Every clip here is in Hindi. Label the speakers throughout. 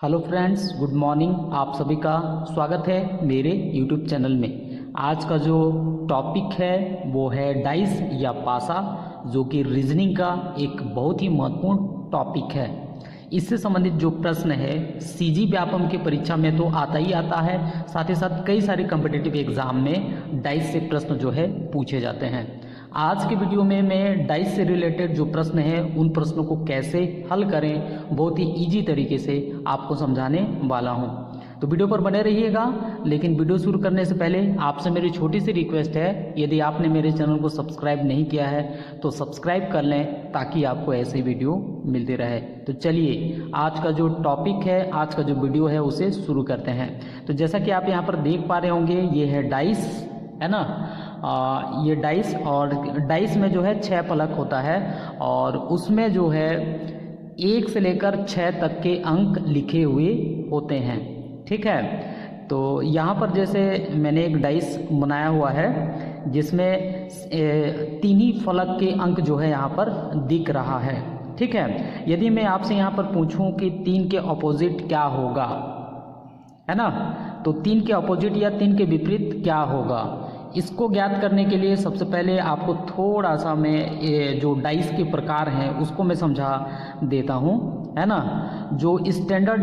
Speaker 1: Hello friends, good morning. आप सभी का स्वागत है मेरे यूट्यूब चैनल में। आज का जो टॉपिक है वो है डाइस या पासा, जो कि रीजनिंग का एक बहुत ही महत्वपूर्ण टॉपिक है। इससे संबंधित जो प्रश्न है सीजी व्यापम की परीक्षा में तो आता ही आता है, साथ ही साथ कई सारे कॉम्पिटिटिव एग्जाम में डाइस से प्रश्न जो है पूछे जाते हैं। आज के वीडियो में मैं डाइस से रिलेटेड जो प्रश्न हैं उन प्रश्नों को कैसे हल करें बहुत ही इजी तरीके से आपको समझाने वाला हूं। तो वीडियो पर बने रहिएगा। लेकिन वीडियो शुरू करने से पहले आपसे मेरी छोटी सी रिक्वेस्ट है, यदि आपने मेरे चैनल को सब्सक्राइब नहीं किया है तो सब्सक्राइब कर लें ताकि आपको ऐसे वीडियो मिलते रहे। तो चलिए आज का जो टॉपिक है, आज का जो वीडियो है उसे शुरू करते हैं। तो जैसा कि आप यहाँ पर देख पा रहे होंगे, ये है डाइस, है ना। ये डाइस, और डाइस में जो है 6 फलक होता है और उसमें जो है 1 से लेकर 6 तक के अंक लिखे हुए होते हैं। ठीक है, तो यहाँ पर जैसे मैंने एक डाइस बनाया हुआ है जिसमें 3 ही फलक के अंक जो है यहाँ पर दिख रहा है। ठीक है, यदि मैं आपसे यहाँ पर पूछूं कि 3 के ऑपोजिट क्या होगा, है ना, तो 3 के ऑपोजिट या 3 के विपरीत क्या होगा, इसको ज्ञात करने के लिए सबसे पहले आपको थोड़ा सा मैं जो डाइस के प्रकार हैं उसको मैं समझा देता हूँ, है ना। जो स्टैंडर्ड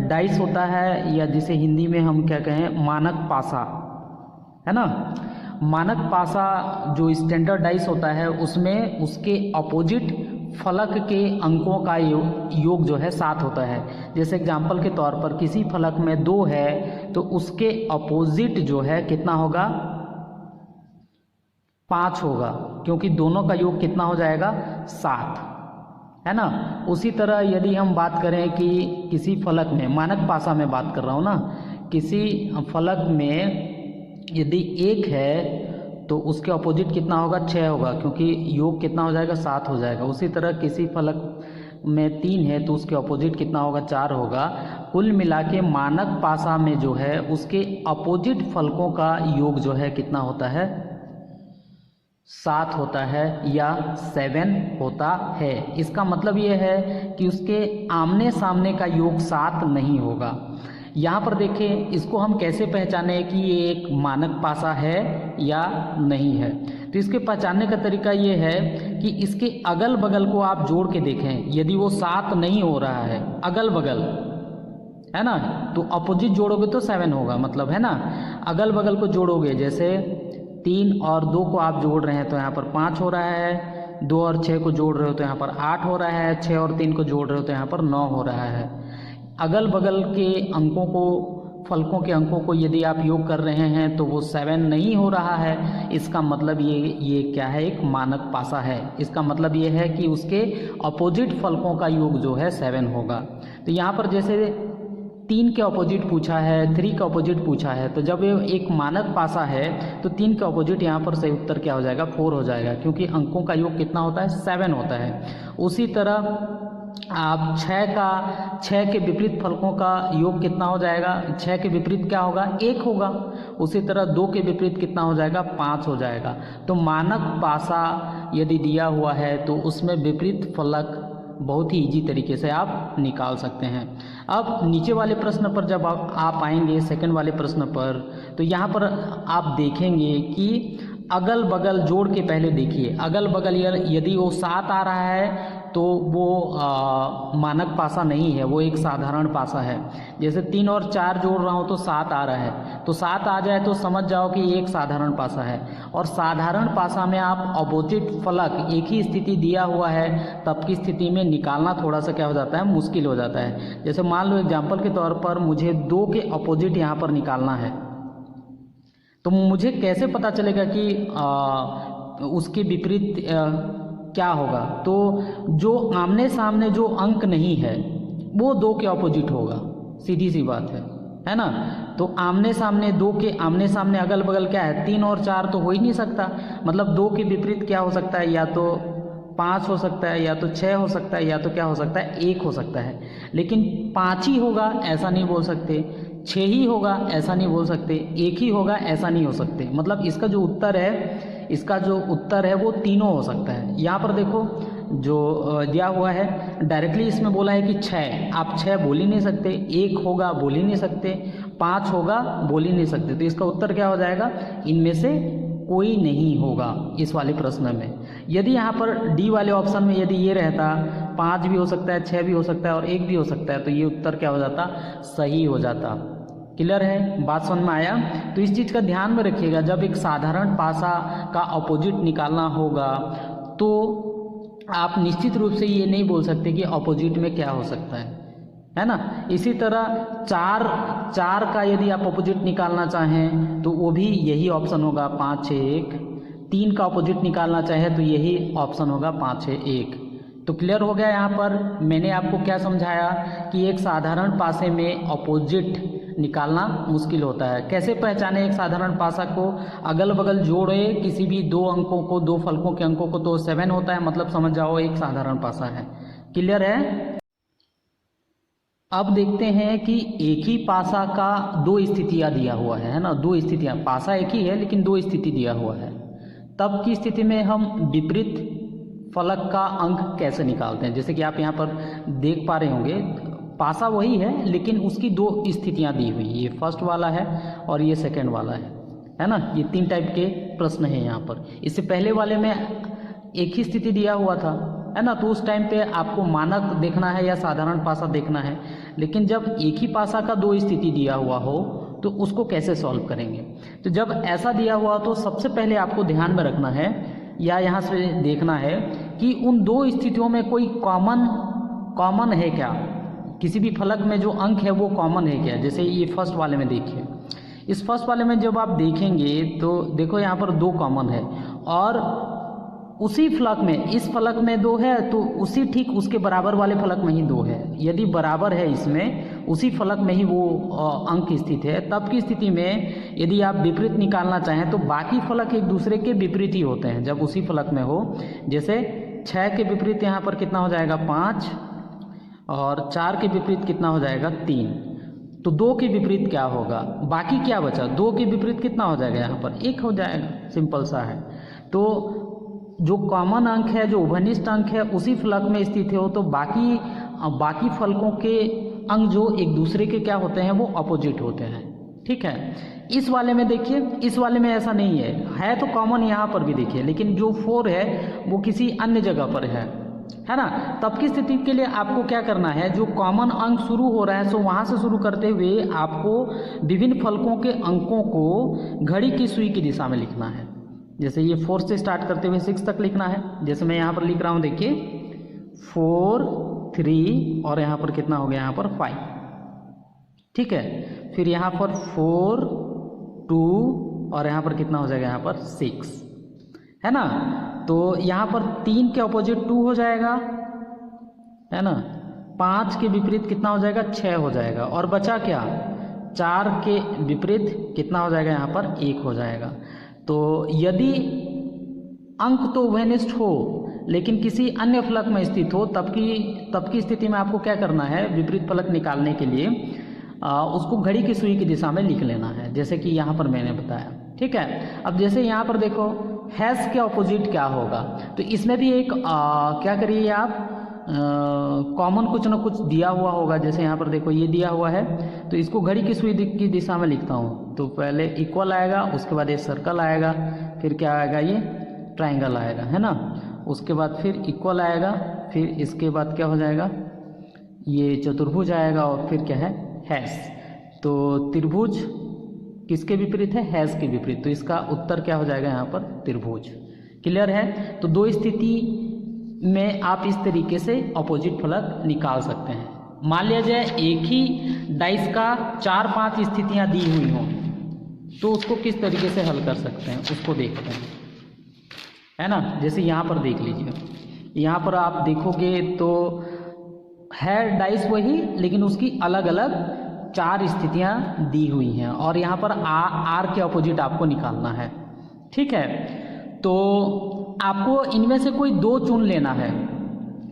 Speaker 1: डाइस होता है, या जिसे हिंदी में हम क्या कहें मानक पासा, है ना। मानक पासा जो स्टैंडर्ड डाइस होता है उसमें उसके अपोजिट फलक के अंकों का योग जो है 7 होता है। जैसे एग्जाम्पल के तौर पर किसी फलक में 2 है तो उसके अपोजिट जो है कितना होगा, 5 होगा, क्योंकि दोनों का योग कितना हो जाएगा, 7, है ना। उसी तरह यदि हम बात करें कि किसी फलक में, मानक पासा में बात कर रहा हूँ ना, किसी फलक में यदि 1 है तो उसके अपोजिट कितना होगा, 6 होगा, क्योंकि योग कितना हो जाएगा, 7 हो जाएगा। उसी तरह किसी फलक में 3 है तो उसके अपोजिट कितना होगा, 4 होगा। कुल मिला के मानक पासा में जो है उसके अपोजिट फलकों का योग जो है कितना होता है, 7 होता है या 7 होता है। इसका मतलब ये है कि उसके आमने सामने का योग 7 नहीं होगा। यहाँ पर देखें, इसको हम कैसे पहचाने कि ये एक मानक पासा है या नहीं है। तो इसके पहचानने का तरीका ये है कि इसके अगल बगल को आप जोड़ के देखें। यदि वो 7 नहीं हो रहा है, अगल बगल, है ना, तो अपोजिट जोड़ोगे तो 7 होगा, मतलब, है ना। अगल बगल को जोड़ोगे, जैसे 3 और 2 को आप जोड़ रहे हैं तो यहाँ पर 5 हो रहा है, 2 और 6 को जोड़ रहे हो तो यहाँ पर 8 हो रहा है, 6 और 3 को जोड़ रहे हो तो यहाँ पर 9 हो रहा है। अगल बगल के अंकों को, फलकों के अंकों को यदि आप योग कर रहे हैं तो वो 7 नहीं हो रहा है। इसका मतलब ये क्या है, एक मानक पासा है। इसका मतलब ये है कि उसके अपोजिट फलकों का योग जो है 7 होगा। तो यहाँ पर जैसे 3 के अपोजिट पूछा है, 3 का अपोजिट पूछा है, तो जब ये एक मानक पासा है तो 3 का अपोजिट यहाँ पर सही उत्तर क्या हो जाएगा, 4 हो जाएगा, क्योंकि अंकों का योग कितना होता है, 7 होता है। उसी तरह आप 6 के विपरीत फलकों का योग कितना हो जाएगा, 6 के विपरीत क्या होगा, 1 होगा। उसी तरह 2 के विपरीत कितना हो जाएगा, 5 हो जाएगा। तो मानक पासा यदि दिया हुआ है तो उसमें विपरीत फलक बहुत ही इजी तरीके से आप निकाल सकते हैं। अब नीचे वाले प्रश्न पर जब आप आएंगे, सेकंड वाले प्रश्न पर, तो यहाँ पर आप देखेंगे कि अगल बगल जोड़ के पहले देखिए, अगल बगल यदि वो 7 आ रहा है तो वो मानक पासा नहीं है, वो एक साधारण पासा है। जैसे 3 और 4 जोड़ रहा हूँ तो 7 आ रहा है, तो 7 आ जाए तो समझ जाओ कि एक साधारण पासा है। और साधारण पासा में आप अपोजिट फलक एक ही स्थिति दिया हुआ है, तब की स्थिति में निकालना थोड़ा सा क्या हो जाता है, मुश्किल हो जाता है। जैसे मान लो एग्जाम्पल के तौर पर मुझे 2 के अपोजिट यहाँ पर निकालना है, तो मुझे कैसे पता चलेगा कि उसके विपरीत क्या होगा। तो जो आमने सामने जो अंक नहीं है वो 2 के ऑपोजिट होगा, सीधी सी बात है ना। तो आमने सामने, 2 के आमने सामने अगल बगल क्या है, 3 और 4 तो हो ही नहीं सकता। मतलब 2 के विपरीत क्या हो सकता है, या तो 5 हो सकता है, या तो 6 हो सकता है, या तो क्या हो सकता है, 1 हो सकता है। लेकिन 5 ही होगा ऐसा नहीं बोल सकते, 6 ही होगा ऐसा नहीं बोल सकते, 1 ही होगा ऐसा नहीं हो सकते। मतलब इसका जो उत्तर है वो तीनों हो सकता है। यहाँ पर देखो जो दिया हुआ है डायरेक्टली इसमें बोला है कि 6, आप 6 बोल ही नहीं सकते, 1 होगा बोल ही नहीं सकते, 5 होगा बोल ही नहीं सकते। तो इसका उत्तर क्या हो जाएगा, इनमें से कोई नहीं होगा इस वाले प्रश्न में। यदि यहाँ पर डी वाले ऑप्शन में यदि ये रहता 5 भी हो सकता है, 6 भी हो सकता है और 1 भी हो सकता है, तो ये उत्तर क्या हो जाता, सही हो जाता। क्लियर है, बात समझ में आया। तो इस चीज़ का ध्यान में रखिएगा, जब एक साधारण पासा का अपोजिट निकालना होगा तो आप निश्चित रूप से ये नहीं बोल सकते कि अपोजिट में क्या हो सकता है ना। इसी तरह 4 का यदि आप अपोजिट निकालना चाहें तो वो भी यही ऑप्शन होगा 5 6 1। 3 का अपोजिट निकालना चाहे तो यही ऑप्शन होगा 5 6 1। तो क्लियर हो गया। यहाँ पर मैंने आपको क्या समझाया कि एक साधारण पासे में अपोजिट निकालना मुश्किल होता है। कैसे पहचाने एक साधारण पासा को, अगल बगल जोड़े किसी भी 2 अंकों को, 2 फलकों के अंकों को, तो 7 होता है, मतलब समझ जाओ एक साधारण पासा है। क्लियर है। अब देखते हैं कि एक ही पासा का 2 स्थितियाँ दिया हुआ है ना, 2 स्थितियाँ, पासा एक ही है लेकिन 2 स्थिति दिया हुआ है। तब की स्थिति में हम विपरीत फलक का अंक कैसे निकालते हैं। जैसे कि आप यहाँ पर देख पा रहे होंगे, पासा वही है लेकिन उसकी 2 स्थितियाँ दी हुई, ये फर्स्ट वाला है और ये सेकंड वाला है ना। ये 3 टाइप के प्रश्न हैं यहाँ पर। इससे पहले वाले में एक ही स्थिति दिया हुआ था, है ना, तो उस टाइम पे आपको मानक देखना है या साधारण पासा देखना है। लेकिन जब एक ही पासा का 2 स्थिति दिया हुआ हो तो उसको कैसे सॉल्व करेंगे। तो जब ऐसा दिया हुआ तो सबसे पहले आपको ध्यान में रखना है या यहाँ से देखना है कि उन 2 स्थितियों में कोई कॉमन है क्या, किसी भी फलक में जो अंक है वो कॉमन है क्या। जैसे ये फर्स्ट वाले में देखिए, इस फर्स्ट वाले में जब आप देखेंगे तो देखो यहाँ पर 2 कॉमन है और उसी फलक में, इस फलक में 2 है तो उसी ठीक उसके बराबर वाले फलक में ही 2 है। यदि बराबर है इसमें, उसी फलक में ही वो अंक स्थित है, तब की स्थिति में यदि आप विपरीत निकालना चाहें तो बाकी फलक एक दूसरे के विपरीत ही होते हैं जब उसी फलक में हो। जैसे 6 के विपरीत यहाँ पर कितना हो जाएगा 5 और 4 के विपरीत कितना हो जाएगा 3। तो 2 के विपरीत क्या होगा, बाकी क्या बचा, 2 के विपरीत कितना हो जाएगा यहाँ पर 1 हो जाएगा, सिंपल सा है। तो जो कॉमन अंक है, जो उभयनिष्ठ अंक है, उसी फलक में स्थित हो तो बाकी फलकों के अंक जो एक दूसरे के क्या होते हैं वो अपोजिट होते हैं। ठीक है। इस वाले में देखिए, इस वाले में ऐसा नहीं है तो कॉमन यहाँ पर भी देखिए, लेकिन जो 4 है वो किसी अन्य जगह पर है ना। तब की स्थिति के लिए आपको क्या करना है, जो कॉमन अंक शुरू हो रहा है सो वहाँ से शुरू करते हुए आपको विभिन्न फलकों के अंकों को घड़ी की सुई की दिशा में लिखना है। जैसे ये 4 से स्टार्ट करते हुए 6 तक लिखना है। जैसे मैं यहाँ पर लिख रहा हूँ, देखिए 4 3 और यहाँ पर कितना हो गया यहाँ पर 5। ठीक है। फिर यहाँ पर 4 2 और यहाँ पर कितना हो जाएगा यहाँ पर 6, है ना। तो यहाँ पर 3 के अपोजिट 2 हो जाएगा, है ना। 5 के विपरीत कितना हो जाएगा 6 हो जाएगा और बचा क्या, 4 के विपरीत कितना हो जाएगा यहाँ पर 1 हो जाएगा। तो यदि अंक तो उभयनिष्ठ हो लेकिन किसी अन्य फलक में स्थित हो, तब की स्थिति में आपको क्या करना है, विपरीत फलक निकालने के लिए उसको घड़ी की सुई की दिशा में लिख लेना है, जैसे कि यहाँ पर मैंने बताया। ठीक है। अब जैसे यहाँ पर देखो हैश के ऑपोजिट क्या होगा, तो इसमें भी एक क्या करिए आप, कॉमन कुछ ना कुछ दिया हुआ होगा। जैसे यहाँ पर देखो ये दिया हुआ है तो इसको घड़ी की सुई की दिशा में लिखता हूँ। तो पहले इक्वल आएगा, उसके बाद ये सर्कल आएगा, फिर क्या आएगा ये ट्रायंगल आएगा, है ना। उसके बाद फिर इक्वल आएगा, फिर इसके बाद क्या हो जाएगा ये चतुर्भुज आएगा और फिर क्या है हैश। तो त्रिभुज किसके विपरीत है, हैश के विपरीत। तो इसका उत्तर क्या हो जाएगा यहाँ पर त्रिभुज। क्लियर है। तो 2 स्थिति में आप इस तरीके से अपोजिट फलक निकाल सकते हैं। मान लिया जाए एक ही डाइस का 4-5 स्थितियां दी हुई हों तो उसको किस तरीके से हल कर सकते हैं उसको देखते हैं, है ना। जैसे यहाँ पर देख लीजिए, यहाँ पर आप देखोगे तो है डाइस वही लेकिन उसकी अलग अलग 4 स्थितियां दी हुई हैं और यहाँ पर आर के अपोजिट आपको निकालना है। ठीक है। तो आपको इनमें से कोई 2 चुन लेना है,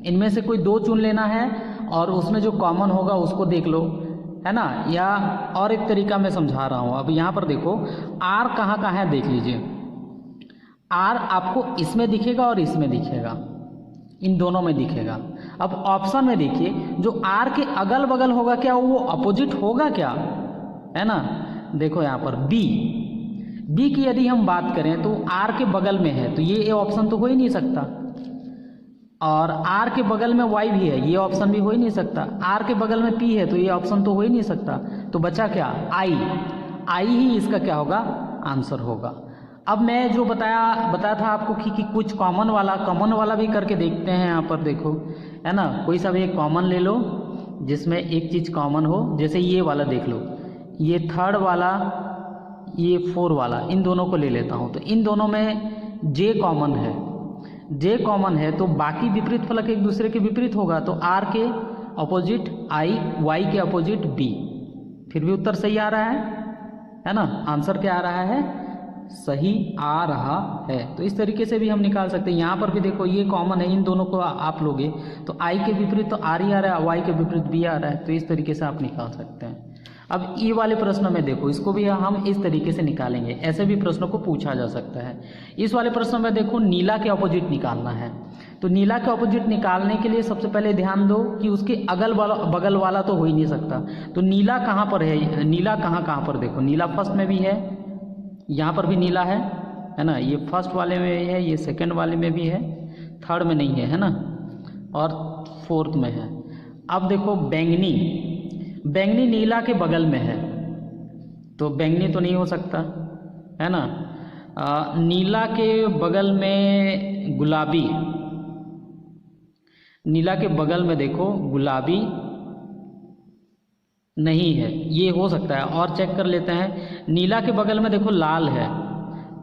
Speaker 1: इनमें से कोई 2 चुन लेना है और उसमें जो कॉमन होगा उसको देख लो, है ना। या और एक तरीका मैं समझा रहा हूँ। अब यहाँ पर देखो आर कहाँ है देख लीजिए। आर आपको इसमें दिखेगा और इसमें दिखेगा, इन दोनों में दिखेगा। अब ऑप्शन में देखिए, जो आर के अगल बगल होगा क्या वो अपोजिट होगा क्या, है ना। देखो यहाँ पर बी की यदि हम बात करें तो आर के बगल में है, तो ये ऑप्शन तो हो ही नहीं सकता। और आर के बगल में वाई भी है, ये ऑप्शन भी हो ही नहीं सकता। आर के बगल में पी है, तो ये ऑप्शन तो हो ही नहीं सकता। तो बचा क्या, आई ही इसका क्या होगा, आंसर होगा। अब मैं जो बताया था आपको कि कुछ कॉमन वाला भी करके देखते हैं। यहाँ पर देखो, है ना, कोई सा भी एक कॉमन ले लो जिसमें एक चीज़ कॉमन हो। जैसे ये वाला देख लो, ये थर्ड वाला, ये 4 वाला, इन दोनों को ले लेता हूँ। तो इन दोनों में जे कॉमन है, तो बाकी विपरीत फलक एक दूसरे के विपरीत होगा। तो आर के अपोजिट आई, वाई के अपोजिट बी। फिर भी उत्तर सही आ रहा है ना। आंसर क्या आ रहा है, सही आ रहा है। तो इस तरीके से भी हम निकाल सकते हैं। यहाँ पर भी देखो, ये कॉमन है, इन दोनों को आप लोगे तो आई के विपरीत तो आर ही आ रहा है, वाई के विपरीत बी आ रहा है। तो इस तरीके से आप निकाल सकते हैं। अब ये वाले प्रश्न में देखो, इसको भी हम इस तरीके से निकालेंगे। ऐसे भी प्रश्नों को पूछा जा सकता है। इस वाले प्रश्न में देखो, नीला के अपोजिट निकालना है। तो नीला के अपोजिट निकालने के लिए सबसे पहले ध्यान दो कि उसके बगल वाला तो हो ही नहीं सकता। तो नीला कहाँ पर है, नीला कहाँ पर देखो, नीला फर्स्ट में भी है, यहाँ पर भी नीला है ना। ये फर्स्ट वाले में है, ये सेकंड वाले में भी है, थर्ड में नहीं है ना, और फोर्थ में है। अब देखो, बैंगनी नीला के बगल में है, तो बैंगनी तो नहीं हो सकता, है ना। नीला के बगल में गुलाबी, नीला के बगल में देखो गुलाबी नहीं है, ये हो सकता है। और चेक कर लेते हैं, नीला के बगल में देखो लाल है,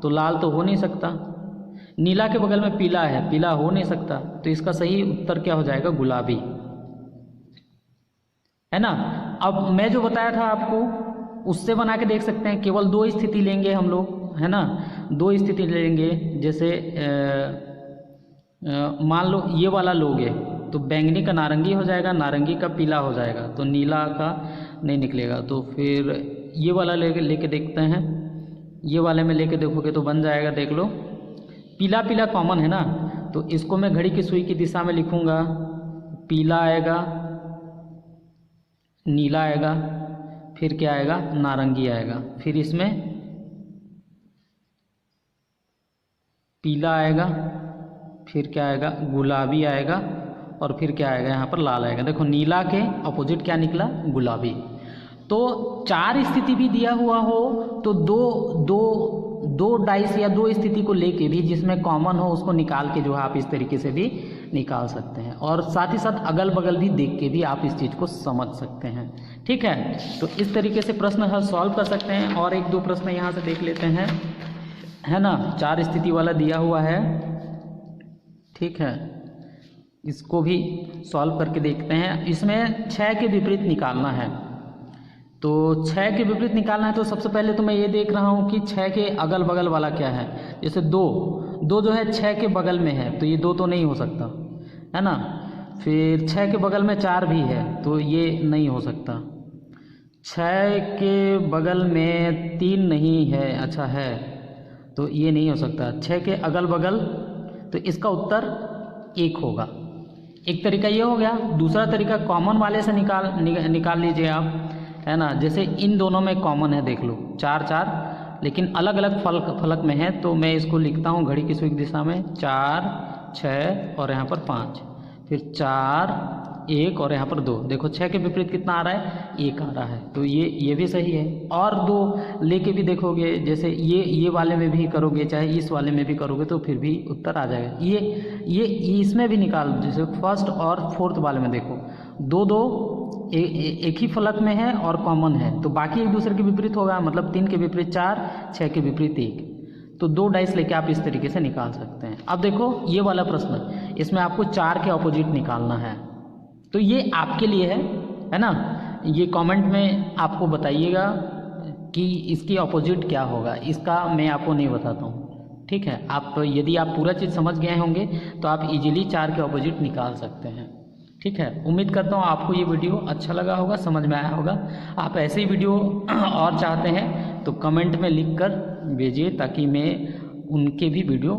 Speaker 1: तो लाल तो हो नहीं सकता। नीला के बगल में पीला है, पीला हो नहीं सकता। तो इसका सही उत्तर क्या हो जाएगा, गुलाबी, है ना। अब मैं जो बताया था आपको उससे बना के देख सकते हैं। केवल 2 स्थिति लेंगे हम लोग, है ना, 2 स्थिति लेंगे। जैसे मान लो ये वाला लोगे तो बैंगनी का नारंगी हो जाएगा, नारंगी का पीला हो जाएगा, तो नीला का नहीं निकलेगा। तो फिर ये वाला लेके देखते हैं। ये वाले में लेके देखोगे तो बन जाएगा, देख लो, पीला कॉमन है ना। तो इसको मैं घड़ी की सुई की दिशा में लिखूँगा, पीला आएगा, नीला आएगा, फिर क्या आएगा, नारंगी आएगा, फिर इसमें पीला आएगा, फिर क्या आएगा, गुलाबी आएगा, और फिर क्या आएगा, यहाँ पर लाल आएगा। देखो, नीला के अपोजिट क्या निकला, गुलाबी। तो 4 स्थिति भी दिया हुआ हो तो दो डाइस या 2 स्थिति को लेके भी जिसमें कॉमन हो उसको निकाल के जो है आप इस तरीके से भी निकाल सकते हैं। और साथ ही साथ अगल बगल भी देख के भी आप इस चीज़ को समझ सकते हैं। ठीक है, तो इस तरीके से प्रश्न हल सॉल्व कर सकते हैं। और 1-2 प्रश्न यहाँ से देख लेते हैं, है ना। 4 स्थिति वाला दिया हुआ है, ठीक है, इसको भी सॉल्व करके देखते हैं। इसमें 6 के विपरीत निकालना है। तो 6 के विपरीत निकालना है तो सबसे पहले तो मैं ये देख रहा हूँ कि 6 के अगल बगल वाला क्या है। जैसे 2 जो है 6 के बगल में है, तो ये 2 तो नहीं हो सकता, है ना। फिर 6 के बगल में 4 भी है, तो ये नहीं हो सकता। 6 के बगल में 3 नहीं है, अच्छा है, तो ये नहीं हो सकता। 6 के अगल बगल, तो इसका उत्तर 1 होगा। एक तरीका ये हो गया। दूसरा तरीका कॉमन वाले से निकाल लीजिए आप, है ना। जैसे इन दोनों में कॉमन है, देख लो 4-4, लेकिन अलग अलग फलक में है। तो मैं इसको लिखता हूँ घड़ी की सुई की दिशा में, 4, 6 और यहाँ पर 5, फिर 4, 1 और यहाँ पर 2। देखो 6 के विपरीत कितना आ रहा है, 1 आ रहा है, तो ये भी सही है। और 2 लेके भी देखोगे, जैसे ये वाले में भी करोगे, चाहे इस वाले में भी करोगे, तो फिर भी उत्तर आ जाएगा। ये इसमें भी निकाल, जैसे फर्स्ट और फोर्थ वाले में देखो, 2 एक ही फलक में है और कॉमन है, तो बाकी एक दूसरे के विपरीत होगा। मतलब 3 के विपरीत 4, 6 के विपरीत 1, तो 2 डाइस लेके आप इस तरीके से निकाल सकते हैं। अब देखो ये वाला प्रश्न, इसमें आपको 4 के ऑपोजिट निकालना है, तो ये आपके लिए है ना। ये कमेंट में आपको बताइएगा कि इसकी ऑपोजिट क्या होगा, इसका मैं आपको नहीं बताता हूँ। ठीक है, आप यदि आप पूरा चीज़ समझ गए होंगे तो आप इजीली 4 के ऑपोजिट निकाल सकते हैं। ठीक है, उम्मीद करता हूँ आपको ये वीडियो अच्छा लगा होगा, समझ में आया होगा। आप ऐसे ही वीडियो और चाहते हैं तो कमेंट में लिख कर भेजिए, ताकि मैं उनके भी वीडियो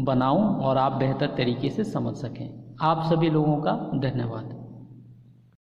Speaker 1: बनाऊं और आप बेहतर तरीके से समझ सकें। आप सभी लोगों का धन्यवाद।